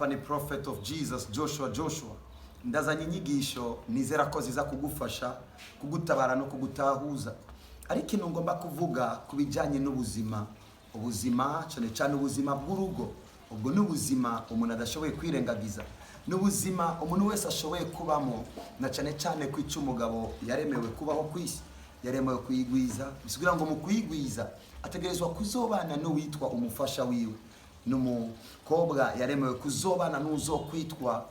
Pani Prophet of Jesus Joshua ndazanye inyigisho nizera ko ziza kugufasha kugutabara no kugutahuza. Ariko ikintu ngomba kuvuga kubijanye n'ubuzima, ubuzima cyane ubuzima bw'urugo. Ubwo n'ubuzima umuntu adashoboye kwirengagiza, n'ubuzima umuntu wese ashoboye kubamo, na cyane kwica umugabo yaremewe kubaho kwisi, yaremewe kuyigwiza. Bisubira ngo mu kuyigwiza ategerezwa kuzobana n'uwitwa umufasha wiwe, n'umukobwa yaremewe kuzobana n'uzo kwitwa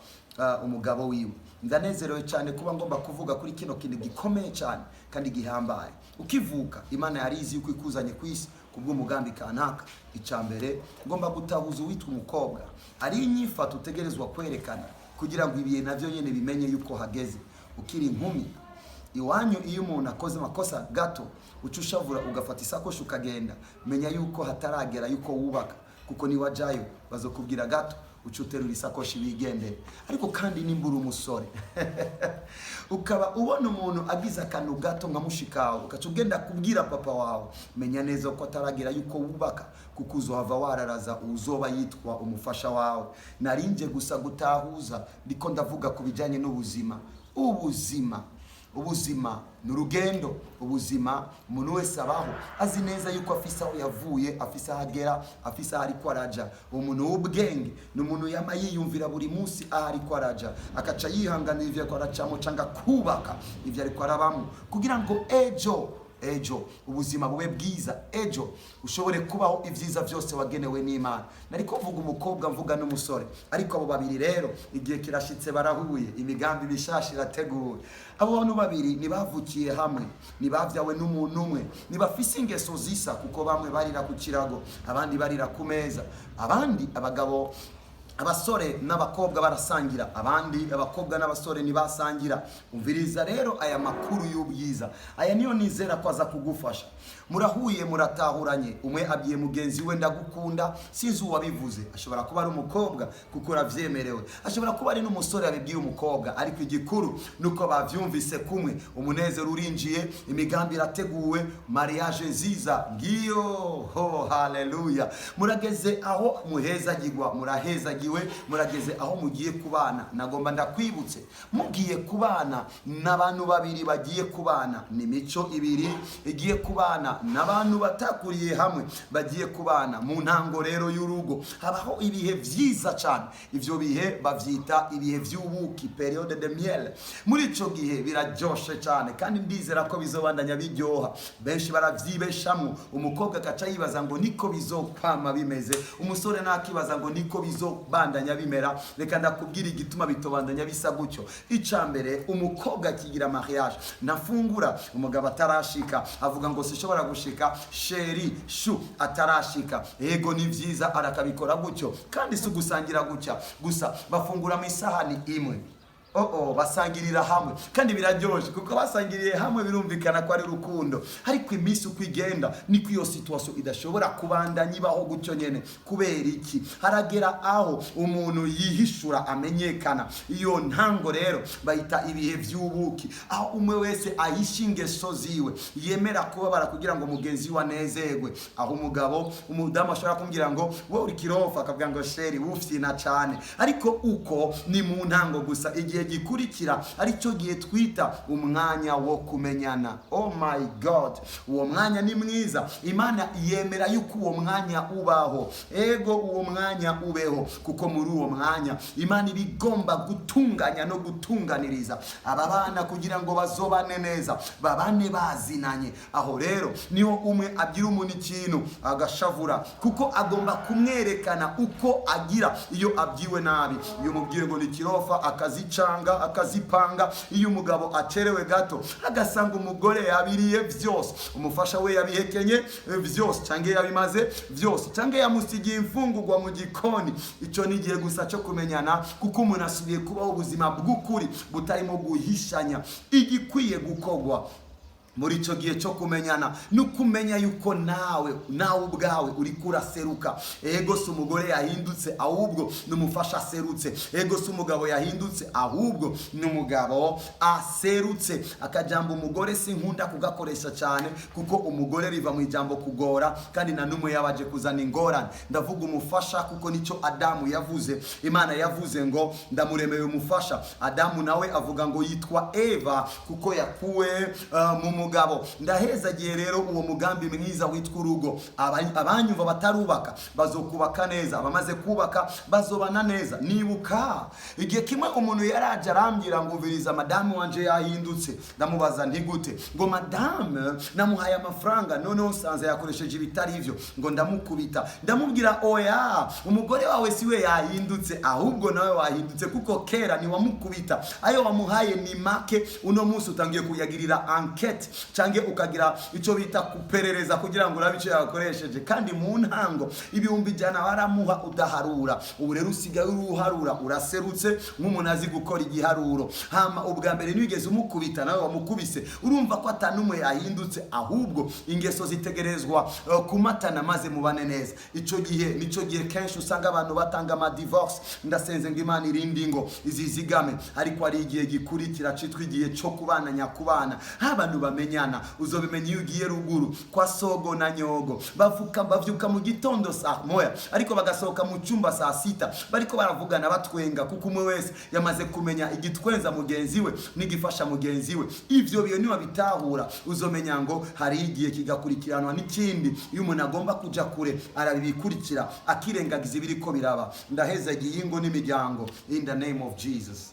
umugabo wiwe. Ndanezerewe cyane kuba ngomba kuvuga kuri kino kintu gikomeye cyane kandi gihambaye. Ukivuka Imana yarizi yuko ikuzanye kwisi kubw'umugambi kanaka. Icambere ngomba gutahuza uwitwa umukobwa ari inyifato utegerezwa kwerekana kugira ngo ibiye navyo nyene bimenye yuko hageze. Ukiri inkumi iwanyu, iyo umuntu akoze makosa gato ucushavura ugafata isakoshi ukagenda, menya yuko hataragera yuko wubaka, kuko ni wajayo bazokubwira gato ucuterura isakoshi bigendere. Ariko kandi nimbura umusore ukaba ubona umuntu agize akantu gato nka mushikawe, ukacugenda kubwira papa wawe, menya neza ko ataragera yuko wubaka, kuko uzohava wararaza uzoba yitwa umufasha wawe. Narinje gusa gutahuza, ndiko ndavuga kubijanye n'ubuzima. Ubuzima n'urugendo. Ubuzima umuntu wese abaho azi neza yuko afisa aho yavuye, afisa hagera, afisa ariko araja. Umuntu w'ubwenge n'umuntu yama yiyumvira buri munsi ariko araja, akaca yihanganira ivyo aracamo canga kubaka ivyo ariko arabamo, kugira ngo ejo ubuzima bube bwiza, ejo ushobore kubaho ivyiza vyose wagenewe n'Imana. Nariko mvuga umukobwa, mvuga n'umusore, ariko abo babiri rero igihe kirashitse barahuye, imigambi bishasha irateguwe. Abo bantu babiri nibavukiye hamwe, nibavyawe n'umuntu umwe, nibafise ingeso zisa, kuko bamwe barira ku kirago, abandi barira ku meza, abandi abagabo abasore n'abakobwa barasangira, abandi abakobwa n'abasore nibasangira. Umviriza rero aya makuru y'ubwiza, aya niyo nizera ko aza kugufasha. Murahuye, muratahuranye, umwe abwiye mugenzi we ndagukunda, sinzi uwabivuze. Ashobora kuba ari umukobwa kuko ravyemerewe, ashobora kuba ari n'umusore abibwiye umukobwa, ariko igikuru nuko bavyumvise kumwe. Umunezero urinjiye, imigambi irateguwe, mariage nziza ngiyo. Haleluya! Murageze aho muhezagirwa, murageze aho mugiye kubana. Nagomba ndakwibutse, mugiye kubana n'abantu babiri bagiye kubana, ni mico ibiri igiye kubana, n'abantu batakuriye hamwe bagiye kubana. Mu ntango rero y'urugo habaho ibihe vyiza cyane, ivyo bihe bavyita ibihe vy'ubuki, periode de miel. Muri ico gihe biraryoshe cyane, kandi ndizera ko bizobandanya biryoha. Benshi baravyibeshamwe, umukobwa akaca yibaza ngo niko bizokwama bimeze, umusore nakibaza ngo niko bizobandanya bimera. Reka ndakubwira igituma bitobandanya bisa gutyo. Icambere, umukobwa akigira mariage nafungura, umugabo atarashika avuga ngo sishobora gushika, sheri shu atarashika. Ego ni vyiza arakabikora gutyo, kandi si gusangira gutya gusa, bafungura mu isahani imwe. Basangirira hamwe, kandi biraryoshe kuko basangiriye hamwe, birumvikana ko ari rukundo. Ariko iminsi uko igenda niko iyo situation idashobora kubandanya ibaho gutyo nyene. Kubera iki? Haragera aho umuntu yihishura, amenyekana. Iyo ntango rero bayita ibihe vy'ubuki, aho umwe wese ahishinge so ziwe, yemera kubabara kugira ngo mugenzi we anezerwe. Aho umudamu ashobora kumbwira ngo wowe uri kirofa, akavuga ngo sheri wufyina cyane. Ariko uko ni mu ntango gusa. Igihe gikurikira aricyo gihe twita umwanya wo kumenyana. Oh my God, uwo mwanya ni mwiza. Imana yemera yuko uwo mwanya ubaho. Ego uwo mwanya ubeho, kuko muri uwo mwanya Imana ibigomba gutunganya no gutunganiriza aba bana kugira ngo bazobane neza, babane bazinanye. Aho rero niho umwe agira umuntu ikintu agashavura, kuko agomba kumwerekana uko agira iyo abyiwe nabi. Iyo mubwiye ngo ni kirofa akazicanga, akazipanga. Iyo umugabo acerewe gato agasanga umugore yabiriye vyose, umufasha we yabihekenye vyose, cange yabimaze vyose, cange yamusigiye imfungurwa mu gikoni, ico ni gihe gusa cyo kumenyana, kuko umuntu asubiye kubaho ubuzima bw'ukuri butarimo guhishanya. Igikwiye gukogwa muri icyo gihe cyo kumenyana no kumenya yuko nawe ubwawe uri kuraseruka. Ego si umugore yahindutse, ahubwo n'umufasha aserutse. Ego si umugabo yahindutse, ahubwo n'umugabo aserutse. Akajambo umugore sinkunda kugakoresha cyane, kuko umugore riva mu ijambo kugora, kandi na numwe yabaje kuzana ingorane. Ndavuga umufasha kuko nicyo Adamu yavuze. Imana yavuze ngo ndamuremeye umufasha. Adamu nawe avuga ngo yitwa Eva kuko yakuwe mu mugabo. Ndahezagiye rero uwo mugambi mwiza witwa urugo. Abanyumva batarubaka bazokubaka neza, abamaze kubaka bazobana neza. Nibuka igihe kimwe umuntu yaraje arambwira ngo umviriza, madamu wanje yahindutse. Ndamubaza nti gute? Ngo madame namuhaye amafaranga, noneho nsanze yakoresheje ibitari ivyo, ngo ndamukubita. Ndamubwira oya, umugore wawe siwe yahindutse, ahubwo nawe wahindutse, kuko kera ni wamukubita. Ayo wamuhaye ni make, uno munsi utangiye kuyagirira enquête cange ukagira ico bita kuperereza kugira ngo urabe ico yakoresheje. Kandi mu ntango ibihumbi jana waramuha udaharura. Ubu rero usigaye uruharura, uraserutse nk'umuntu azi gukora igiharuro. Hama ubwa mbere nigeze umukubita, nawe wamukubise. Urumva ko atanumwe yahindutse, ahubwo ingeso zitegerezwa kumatana maze mubane neza. Ico gihe nico gihe kenshi usanga abantu batanga ama divorce. Ndasenze ngo Imana irindi ngo izizigame, ariko ari igihe gikurikira citwa igihe cyo kubana nyakubana. Abantu bamenyana, uzobimenya iyo ugiye ruguru kwa sogo na nyogo. Bavyuka mu gitondo saa moya, ariko bagasohoka mu cyumba saa sita, bariko baravugana batwenga, kuko umwe wese yamaze kumenya igitwenza mugenzi we n'igifasha mugenzi we. Ivyo biyo niba bitahura, uzomenya ngo hari igihe kigakurikiranwa n'ikindi. Iyo umuntu agomba kuja kure arabikurikira, akirengagiza ibiriko biraba. Ndaheza igihingo n'imiryango in the name of Jesus.